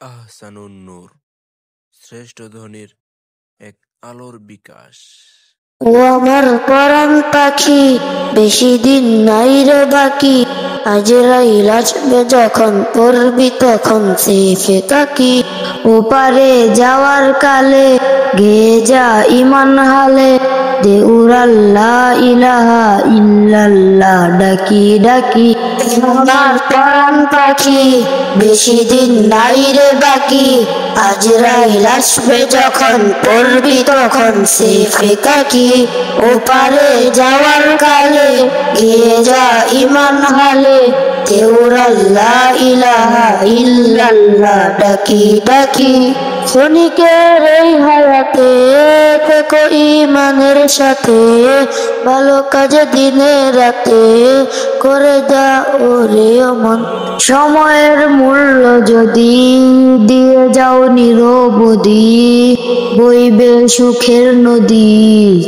আহসানুন নূর, শ্রেষ্ঠ ধ্বনির এক আলোর বিকাশ। ও আমার পরাণ পাখি, বেশি দিন নাই রে বাকি। আজরাইল আসবে যখন, পড়বি তখন সেফে কাকি। ওপারে যাওয়ার কালে গেয়ে যা ইমান হালে, দে উড়াল লা ইলাহা ইল্লাল্লাহ ডাকি ডাকি। আমার পরাণ পাখি, বেশি দিন নাই রে বাকি। আজরাইল আসবে যখন, পড়বি তখন সেফে কাকি। ওপারে যাওয়ার কালে গিয়ে যা ইমান হালে, দেউরাল লা ইলাহা ইল্লাল্লাহ ডাকি ডাকি। ক্ষণিকের এই হায়াতে থেকো ইমানের সাথে, ভালো কাজে দিনে রাতে করে যা ওরে মন। সময়ের মূল্য যদি দিয়ে যাও নিরবধি, বইবে সুখের নদী,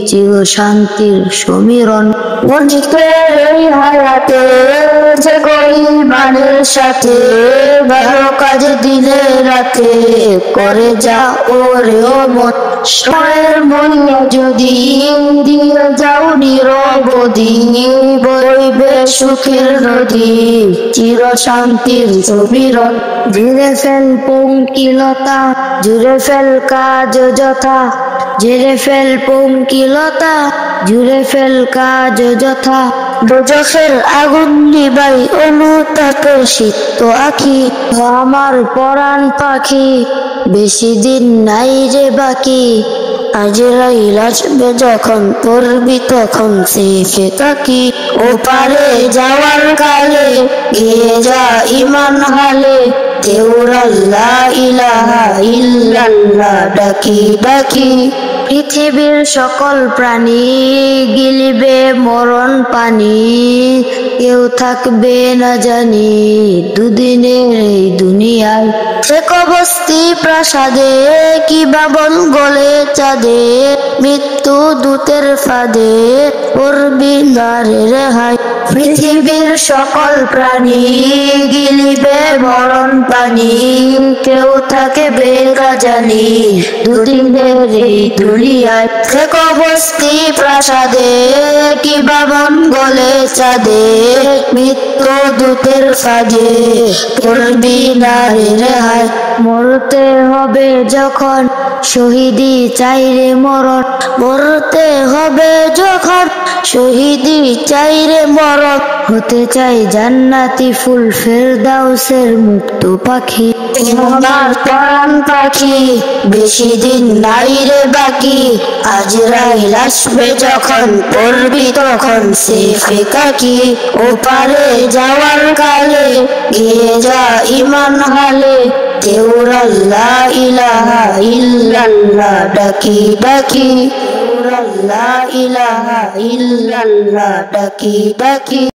চির শান্তির সমীরণ। ক্ষণিকের এই হায়াতে থেকো ইমানের সাথে, ভালো কাজে দিনে রাতে করে যা ওরে মন। সময়ের মূল্য যদি দিয়ে যাও নিরবধি, বইবে সুখের নদী, চির শান্তির সমীরণ। ঝেড়ে ফেল পঙ্কিলতা, জুড়ে ফেল কাজ যথা। ঝেড়ে ফেল পঙ্কিলতা, জুড়ে ফেল কাজ যথা। দোজখের আগুন নিবাই অনুতাপে সিক্ত আঁখি। আমার পরাণ পাখি, বেশি দিন নাই রে বাকি। আজরাইল আসবে যখন, পড়বি তখন সেফে কাকি। ওপারে যাওয়ার কালে গিয়ে যা ইমান হালে, দেউরাল লা ইলাহা ইল্লাল্লাহ ডাকি ডাকি। পৃথিবীর সকল প্রাণী গিলিবে মরণ পানি, কেউ থাকবে না জানি দুদিনের এই দুনিয়ায়। থেকো বস্তি প্রাসাদে, কি বাবন গলে চাঁদে, মৃত্যু দূতের ফাঁদে পড়বি না রে রেহাই। পৃথিবীর সকল প্রাণী গিলিবে মরণ পানি, কেউ থাকবে না জানি দুদিনের এই দুনিয়ায়। থেকো বস্তি প্রাসাদে, কি বাবন গলে চাঁদে, মৃত্যু দূতের ফাঁদে পড়বি না রে রেহাই। মরতে হবে যখন, শহীদি চাই রে মরণ। মরতে হবে যখন, শহীদি চাই রে মরণ। হতে চাই জান্নাতি ফুল, ফেরদাউসের মুক্ত পাখি। আমার পরাণ পাখি, বেশি দিন নাই রে বাকি। আজরাইল আসবে যখন, পড়বি তখন সেফে কাকি। ওপারে যাওয়ার কালে গিয়ে যা ইমান হালে, দেউরাল লা ইলাহা ইল্লাল্লাহ ডাকি ডাকি। দেউরাল লা ইলাহা ইল্লাল্লাহ ডাকি ডাকি।